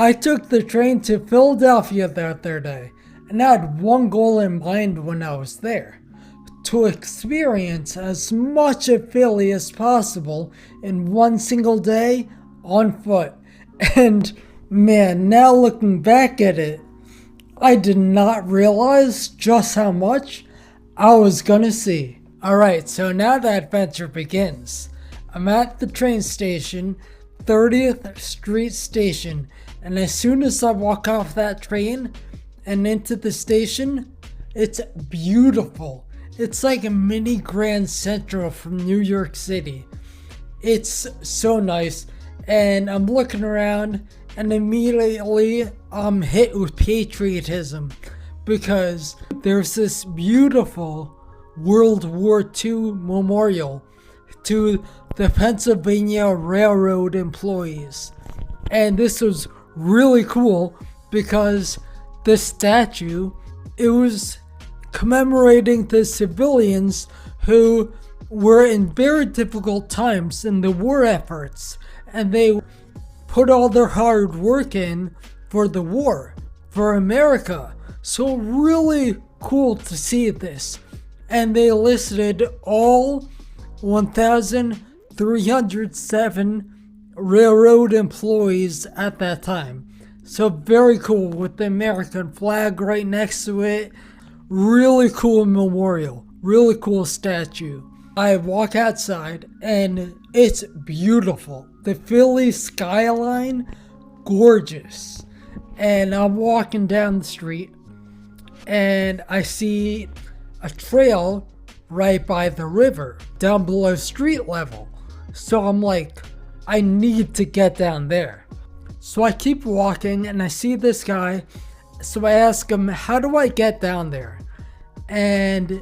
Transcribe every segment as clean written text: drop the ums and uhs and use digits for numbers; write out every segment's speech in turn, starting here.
I took the train to Philadelphia that third day, and I had one goal in mind when I was there: to experience as much of Philly as possible in one single day on foot. And man, now looking back at it, I did not realize just how much I was gonna see. Alright, so now the adventure begins. I'm at the train station, 30th Street Station, and as soon as I walk off that train and into the station, it's beautiful. It's like a mini Grand Central from New York City. It's so nice, and I'm looking around and immediately I'm hit with patriotism because there's this beautiful World War II memorial to the Pennsylvania Railroad employees. And this was really cool because the statue, it was commemorating the civilians who were in very difficult times in the war efforts, and they put all their hard work in for the war, for America. So really cool to see this. And they listed all 1,307 railroad employees at that time. So very cool, with the American flag right next to it. Really cool memorial, really cool statue. I walk outside and it's beautiful. The Philly skyline, gorgeous. And I'm walking down the street and I see a trail right by the river, down below street level. So I'm like, I need to get down there. So I keep walking and I see this guy. So I ask him, how do I get down there? And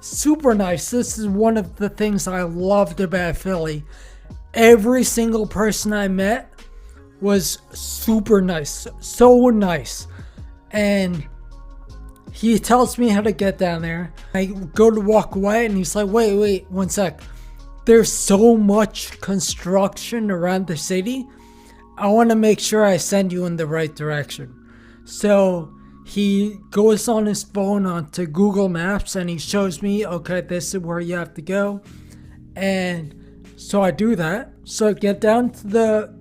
super nice. This is one of the things I loved about Philly. Every single person I met was super nice, so nice. And he tells me how to get down there. I go to walk away and he's like, wait, one sec. There's so much construction around the city. I want to make sure I send you in the right direction. So he goes on his phone onto Google Maps and he shows me, okay, this is where you have to go. And so I do that. So I get down to the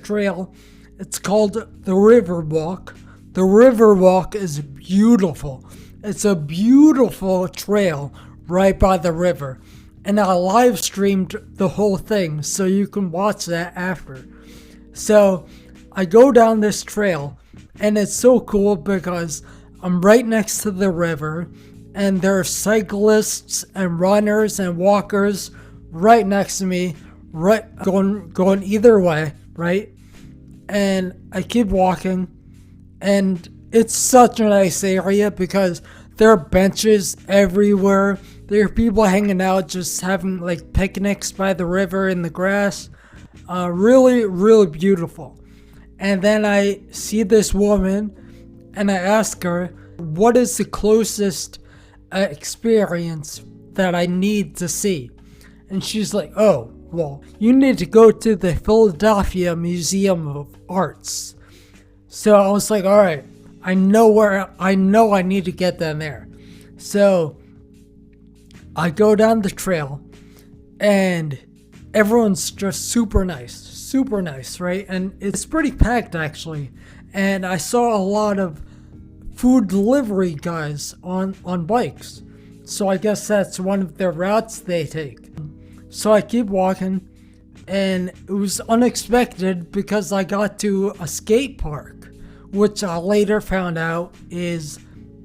trail. It's called the Riverwalk. The Riverwalk is beautiful. It's a beautiful trail right by the river. And I live streamed the whole thing, so you can watch that after. So I go down this trail, and it's so cool because I'm right next to the river, and there are cyclists and runners and walkers right next to me, right going either way, right? And I keep walking, and it's such a nice area because there are benches everywhere. There are people hanging out, just having like picnics by the river in the grass. Really, really beautiful. And then I see this woman and I ask her, what is the closest experience that I need to see? And she's like, oh, well, you need to go to the Philadelphia Museum of Arts. So I was like, all right, I know I need to get down there. So I go down the trail and everyone's just super nice, right? And it's pretty packed actually. And I saw a lot of food delivery guys on bikes. So I guess that's one of their routes they take. So I keep walking and it was unexpected because I got to a skate park, which I later found out is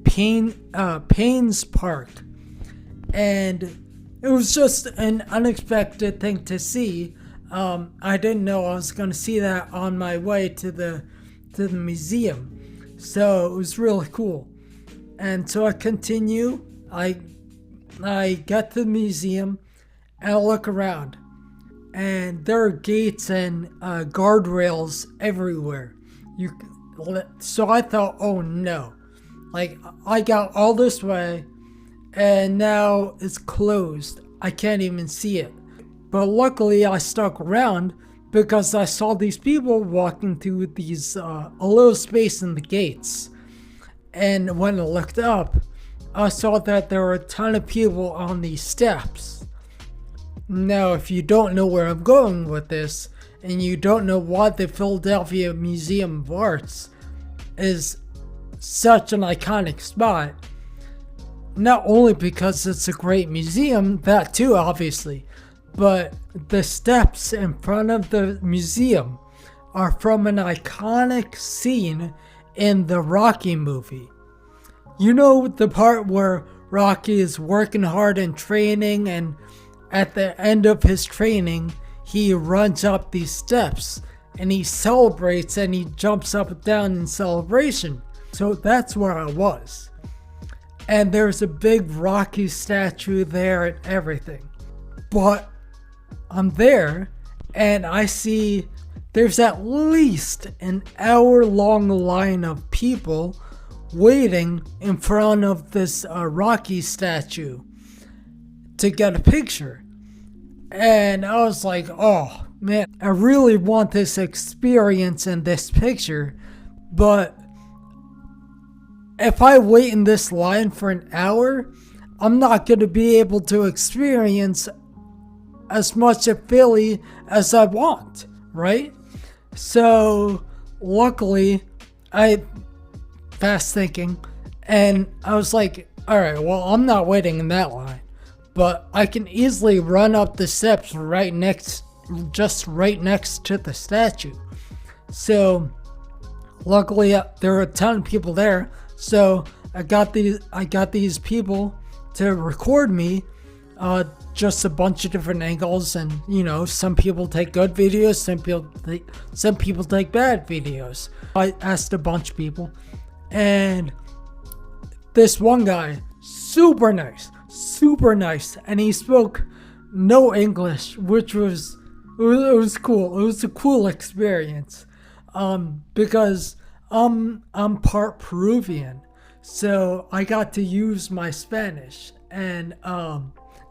Payne's Park. And it was just an unexpected thing to see. I didn't know I was going to see that on my way to the museum. So it was really cool. And so I continue. I get to the museum and I look around. And there are gates and guardrails everywhere. So I thought, oh no. Like, I got all this way and now it's closed. I can't even see it. But luckily I stuck around because I saw these people walking through these a little space in the gates, and when I looked up, I saw that there were a ton of people on these steps. Now, if you don't know where I'm going with this, and you don't know why the Philadelphia Museum of Arts is such an iconic spot, not only because it's a great museum, that too obviously, but the steps in front of the museum are from an iconic scene in the Rocky movie. You know the part where Rocky is working hard in training, and at the end of his training, he runs up these steps and he celebrates and he jumps up and down in celebration. So that's where I was. And there's a big Rocky statue there and everything. But I'm there and I see there's at least an hour-long line of people waiting in front of this Rocky statue to get a picture. And I was like, oh man, I really want this experience in this picture, but if I wait in this line for an hour, I'm not going to be able to experience as much of Philly as I want, right? So luckily, fast thinking, and I was like, all right, well, I'm not waiting in that line, but I can easily run up the steps just right next to the statue. So luckily, there were a ton of people there. So I got these people to record me, just a bunch of different angles, and some people take good videos, some people take bad videos. I asked a bunch of people, and this one guy, super nice, and he spoke no English, which was cool. It was a cool experience, because I'm part Peruvian, so I got to use my Spanish, and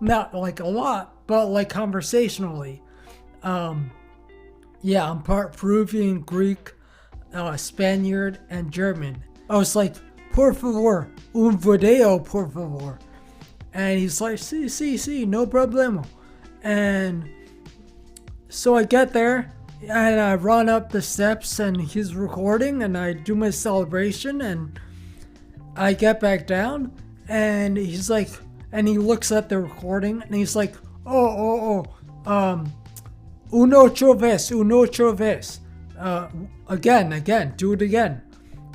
not like a lot, but like conversationally. Yeah, I'm part Peruvian, Greek, Spaniard, and German. I was like, por favor, un video, por favor. And he's like, sí, no problema. And so I get there, and I run up the steps, and he's recording, and I do my celebration, and I get back down, and he's like, and he looks at the recording, and he's like, uno otra vez, again, do it again.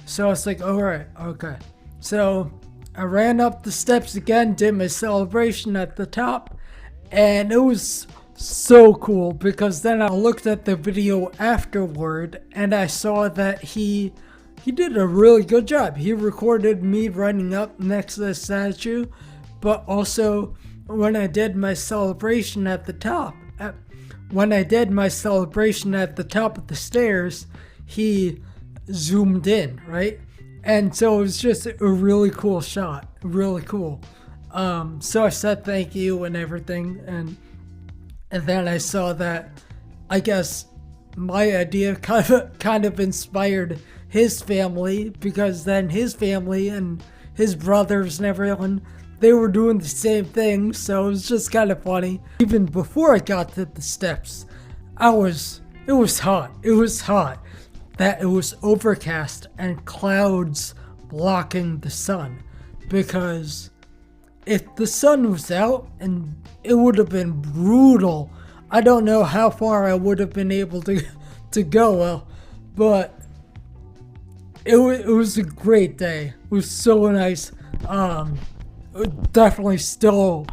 So I was like, alright, okay. So I ran up the steps again, did my celebration at the top, and it was so cool, because then I looked at the video afterward and I saw that he did a really good job. He recorded me running up next to the statue, but also when I did my celebration at the top of the stairs, he zoomed in, right? And so it was just a really cool shot, really cool. So I said thank you and everything, and then I saw that, I guess my idea kind of inspired his family, because then his family and his brothers and everyone, they were doing the same thing. So it was just kind of funny. Even before I got to the steps, it was hot. That it was overcast and clouds blocking the sun, because if the sun was out, and it would have been brutal. I don't know how far I would have been able to go, but it was a great day. It was so nice. Definitely still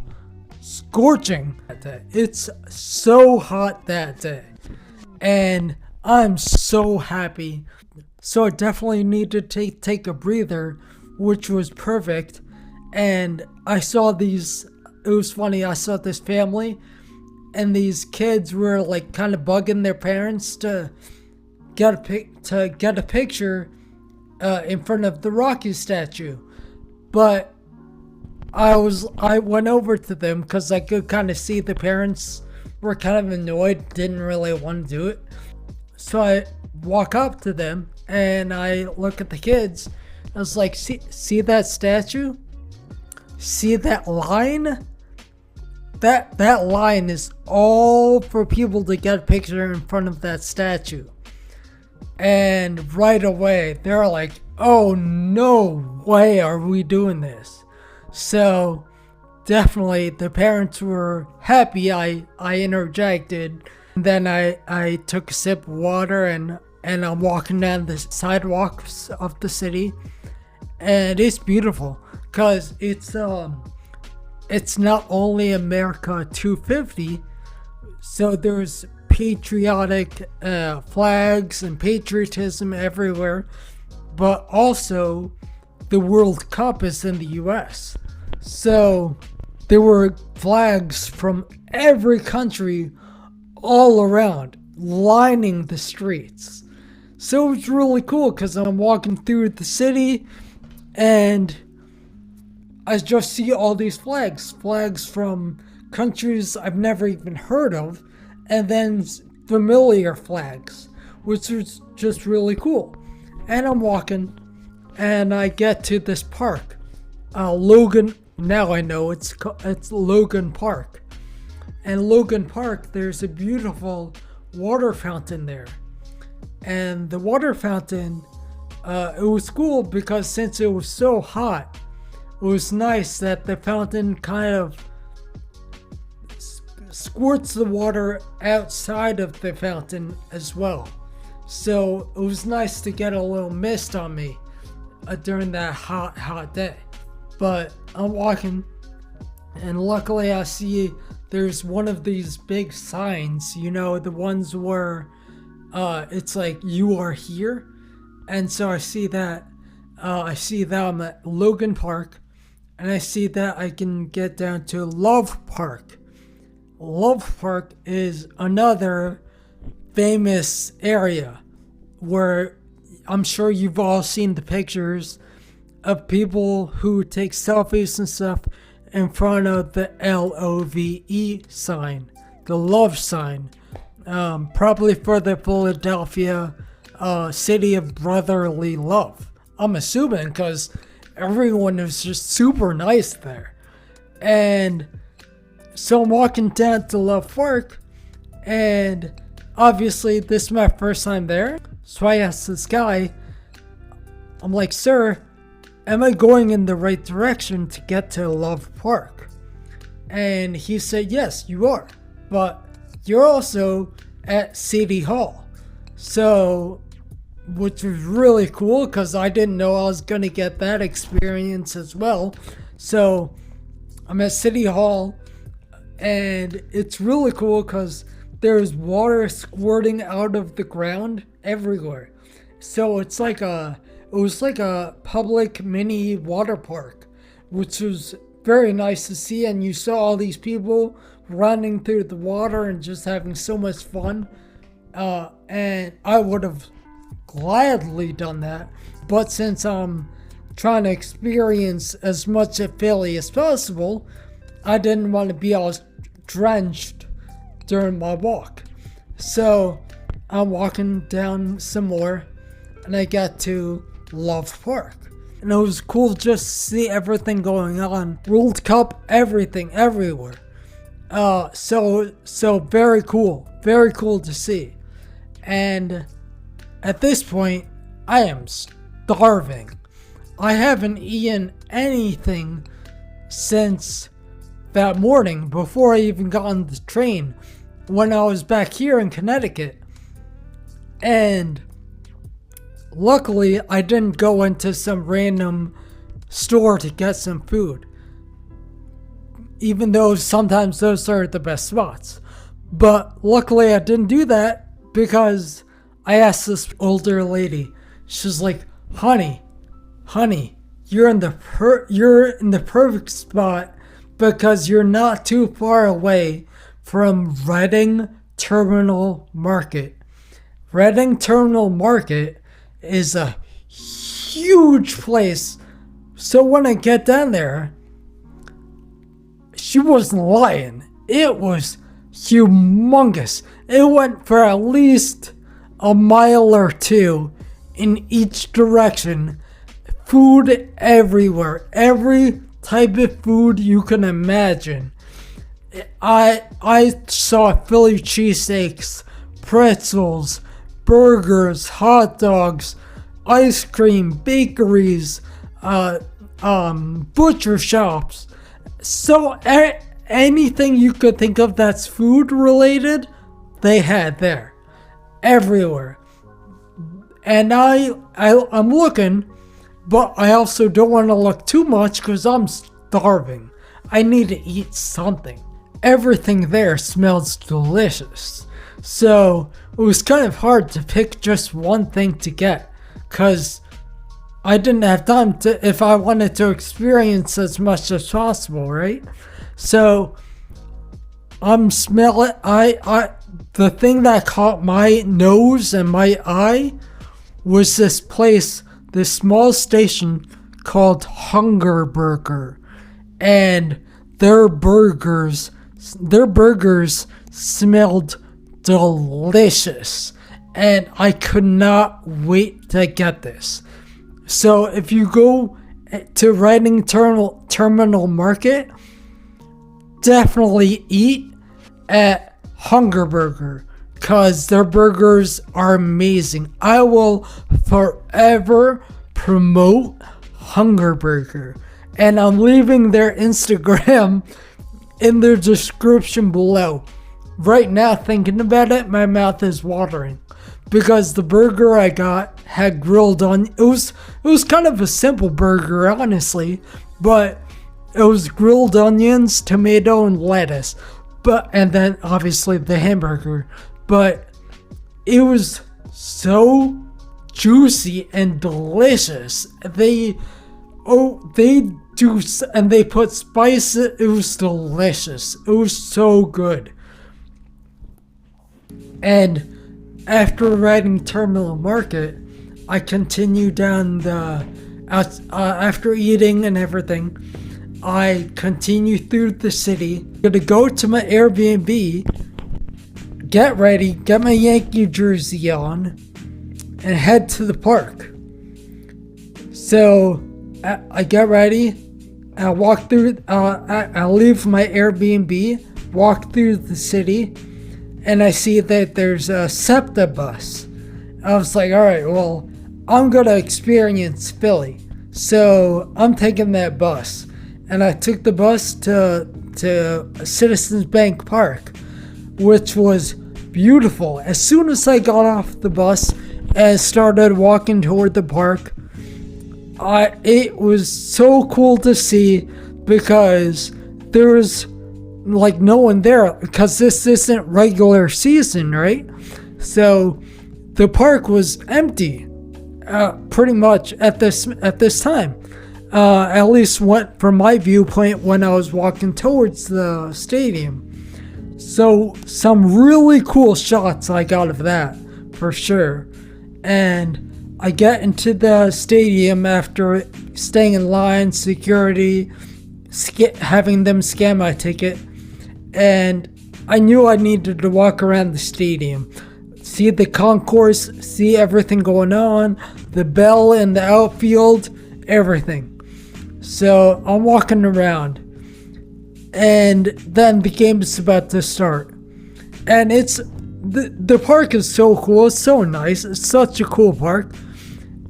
scorching that day. It's so hot that day, and I'm so happy. So I definitely need to take a breather, which was perfect. And I saw these, it was funny, I saw this family, and these kids were like kind of bugging their parents to get a picture in front of the Rocky statue. But I went over to them because I could kind of see the parents were kind of annoyed, didn't really want to do it. So I walk up to them and I look at the kids. I was like, see that statue? See that line? That line is all for people to get a picture in front of that statue. And right away, they're like, oh, no way are we doing this. So definitely the parents were happy I interjected. Then I took a sip of water and I'm walking down the sidewalks of the city. And it's beautiful because it's not only America 250, so there's patriotic flags and patriotism everywhere, but also the World Cup is in the US. So there were flags from every country all around, lining the streets. So it's really cool because I'm walking through the city and I just see all these flags from countries I've never even heard of, and then familiar flags, which is just really cool. And I'm walking, and I get to this park, Logan. Now I know it's Logan Park, and Logan Park. There's a beautiful water fountain there, and the water fountain, it was cool because since it was so hot, it was nice that the fountain kind of squirts the water outside of the fountain as well. So it was nice to get a little mist on me during that hot day. But I'm walking, and luckily I see there's one of these big signs, you know, the ones where it's like, you are here. And so I see that I'm at Logan Park, and I see that I can get down to Love Park. Love Park is another famous area where I'm sure you've all seen the pictures of people who take selfies and stuff in front of the LOVE sign, the love sign, probably for the Philadelphia city of brotherly love. I'm assuming because everyone is just super nice there. And so I'm walking down to Love Park, and obviously this is my first time there. So I asked this guy, I'm like, sir, am I going in the right direction to get to Love Park? And he said, yes, you are. But you're also at City Hall. So, which was really cool because I didn't know I was going to get that experience as well. So I'm at City Hall, and it's really cool because there's water squirting out of the ground everywhere. So it was like a public mini water park, which was very nice to see. And you saw all these people running through the water and just having so much fun. And I would have gladly done that, but since I'm trying to experience as much of Philly as possible, I didn't want to be all drenched during my walk. So I'm walking down some more, and I got to Love Park, and it was cool just to see everything going on, World Cup, everything, everywhere. So very cool to see. And at this point, I am starving. I haven't eaten anything since that morning before I even got on the train when I was back here in Connecticut. And luckily, I didn't go into some random store to get some food, even though sometimes those are the best spots. But luckily, I didn't do that because I asked this older lady. She's like, honey, you're in the perfect spot because you're not too far away from Reading Terminal Market. Reading Terminal Market is a huge place. So when I get down there, she wasn't lying. It was humongous. It went for at least a mile or two in each direction. Food everywhere. Every type of food you can imagine. I saw Philly cheesesteaks, pretzels, burgers, hot dogs, ice cream, bakeries, butcher shops. So anything you could think of that's food related, they had there. Everywhere. And I'm looking, but I also don't want to look too much because I'm starving. I need to eat something. Everything there smells delicious. So it was kind of hard to pick just one thing to get because I didn't have time to, if I wanted to experience as much as possible, right? So I'm smelling, the thing that caught my nose and my eye was this place, this small station called Hunger Burger. And their burgers smelled delicious. And I could not wait to get this. So if you go to Reading Terminal Market, definitely eat at Hunger Burger because their burgers are amazing. I will forever promote Hunger Burger, and I'm leaving their Instagram in the description below. Right now, thinking about it, my mouth is watering because the burger I got had grilled onion. It was kind of a simple burger, honestly, but it was grilled onions, tomato, and lettuce. And then obviously the hamburger. But it was so juicy and delicious. They do, and they put spice. It was delicious. It was so good. And after Reading Terminal Market, I continued down after eating and everything. I continue through the city. I'm gonna go to my Airbnb, get ready, get my Yankee jersey on, and head to the park. So I get ready, I walk through, I leave my Airbnb, walk through the city, and I see that there's a SEPTA bus. I was like, alright, well, I'm gonna experience Philly. So I'm taking that bus. And I took the bus to Citizens Bank Park, which was beautiful. As soon as I got off the bus and started walking toward the park, it was so cool to see because there was like no one there because this isn't regular season, right? So the park was empty, pretty much at this time. At least went from my viewpoint when I was walking towards the stadium. So some really cool shots I got of that, for sure. And I get into the stadium after staying in line, security, having them scan my ticket. And I knew I needed to walk around the stadium. See the concourse, see everything going on, the bell in the outfield, everything. So I'm walking around, and then the game is about to start. And the park is so cool, it's so nice, it's such a cool park.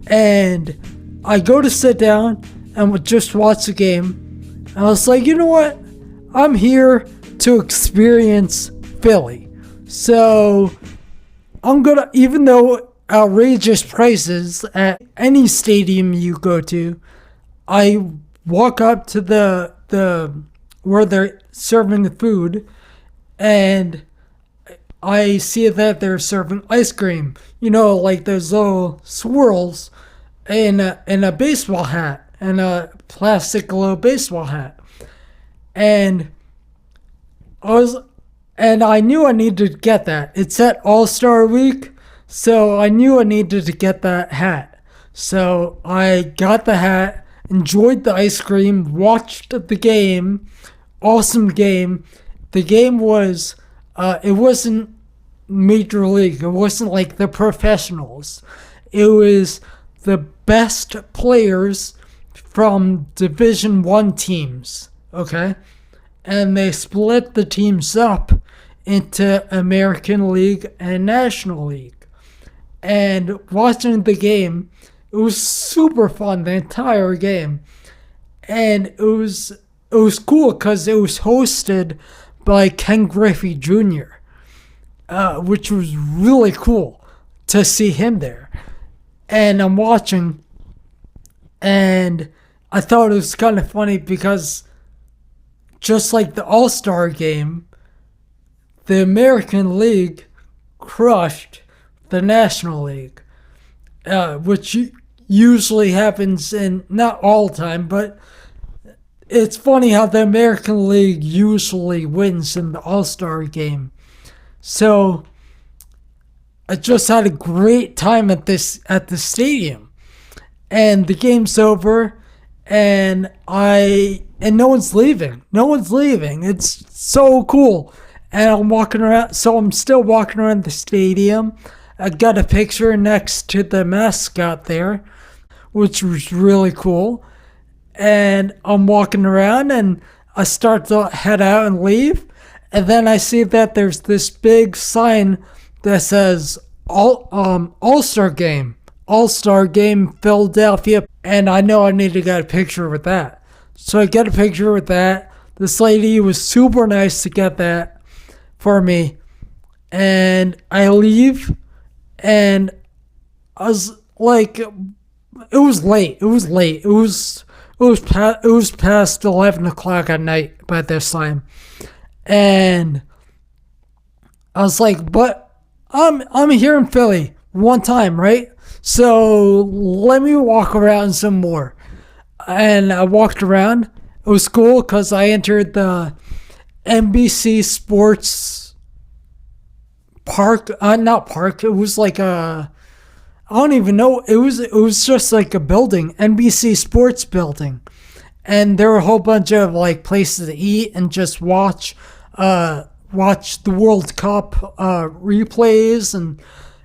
And I go to sit down and would just watch the game. And I was like, you know what? I'm here to experience Philly. So I'm gonna, even though outrageous prices at any stadium you go to, I walk up to the where they're serving the food, and I see that they're serving ice cream. You know, like those little swirls in a baseball hat, and a plastic little baseball hat. And I knew I needed to get that. It's at All-Star Week, so I knew I needed to get that hat. So I got the hat, enjoyed the ice cream, watched the game. Awesome game. The game was It wasn't major league. It wasn't like the professionals. It was the best players from Division 1 teams, okay? And they split the teams up into American League and National League. And watching the game, it was super fun, the entire game. And it was cool because it was hosted by Ken Griffey Jr., which was really cool to see him there. And I'm watching, and I thought it was kind of funny because just like the All-Star game, the American League crushed the National League, which usually happens in, not all the time, but it's funny how the American League usually wins in the All-Star game. So I just had a great time at the stadium. And the game's over, and no one's leaving. No one's leaving. It's so cool. And I'm walking around, so I'm still walking around the stadium. I got a picture next to the mascot there, which was really cool. And I'm walking around, and I start to head out and leave. And then I see that there's this big sign that says All-Star Game. All-Star Game Philadelphia. And I know I need to get a picture with that. So I get a picture with that. This lady was super nice to get that for me. And I leave, and I was like, it was late. It was past 11 o'clock at night by this time. And I was like, but I'm here in Philly one time, right? So let me walk around some more. And I walked around. It was cool because I entered the NBC Sports Park. Not park. It was like I don't even know. It was just like a building, NBC Sports building. And there were a whole bunch of like places to eat and just watch the World Cup replays and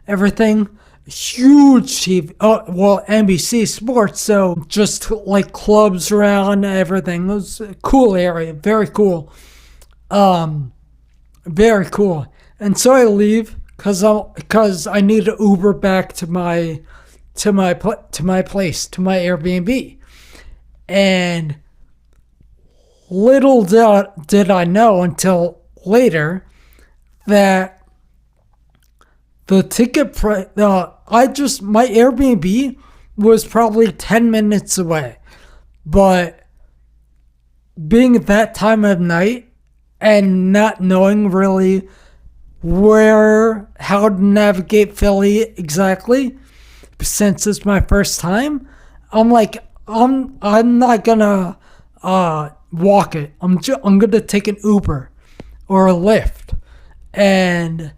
everything. Huge TV, NBC Sports, so just like clubs around, everything. It was a cool area, very cool. Very cool. And so I leave because I need to Uber back to my place, to my Airbnb. And little did I know until later that the ticket price, my Airbnb was probably 10 minutes away. But being at that time of night and not knowing really how to navigate Philly exactly, since it's my first time, I'm like, I'm not gonna walk it. I'm gonna take an Uber or a Lyft. And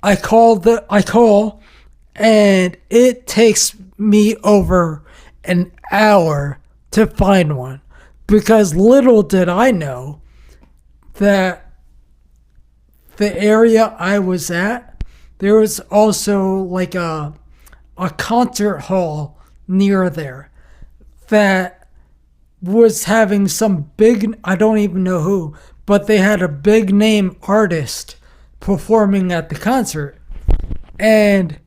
I call, and it takes me over an hour to find one, because little did I know that the area I was at, there was also like a concert hall near there that was having some big, I don't even know who, but they had a big name artist performing at the concert. And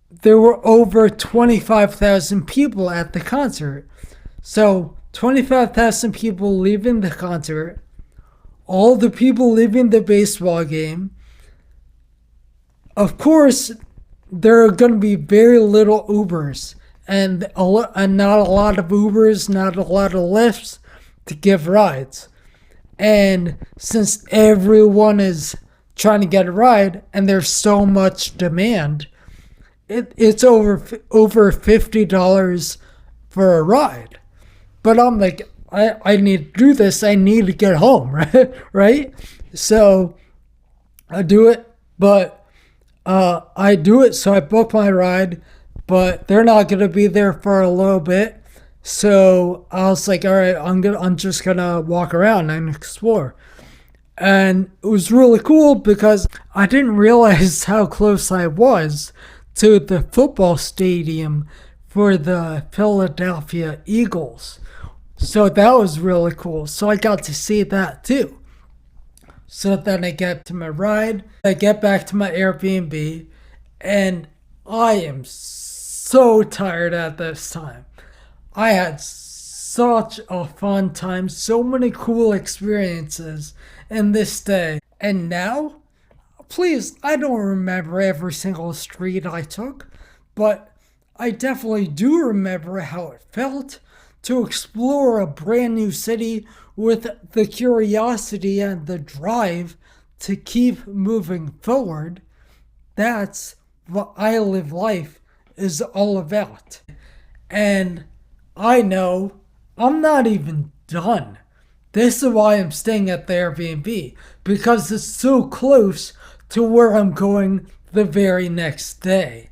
there were over 25,000 people at the concert. So 25,000 people leaving the concert, all the people leaving the baseball game. Of course, there are going to be very little Ubers and not a lot of Ubers, not a lot of Lyfts to give rides. And since everyone is trying to get a ride and there's so much demand, it's over $50 for a ride. But I'm like, I need to do this. I need to get home, right? Right? So I do it, but I do it. So I book my ride, but they're not going to be there for a little bit. So I was like, all right, I'm just gonna walk around and explore. And it was really cool because I didn't realize how close I was to the football stadium for the Philadelphia Eagles. So that was really cool. So I got to see that too. So then I get to my ride, I get back to my Airbnb, and I am so tired at this time. I had such a fun time, so many cool experiences in this day. And now, please, I don't remember every single street I took, but I definitely do remember how it felt to explore a brand new city with the curiosity and the drive to keep moving forward. That's what I Live Life is all about. And I know I'm not even done. This is why I'm staying at the Airbnb, because it's so close to where I'm going the very next day.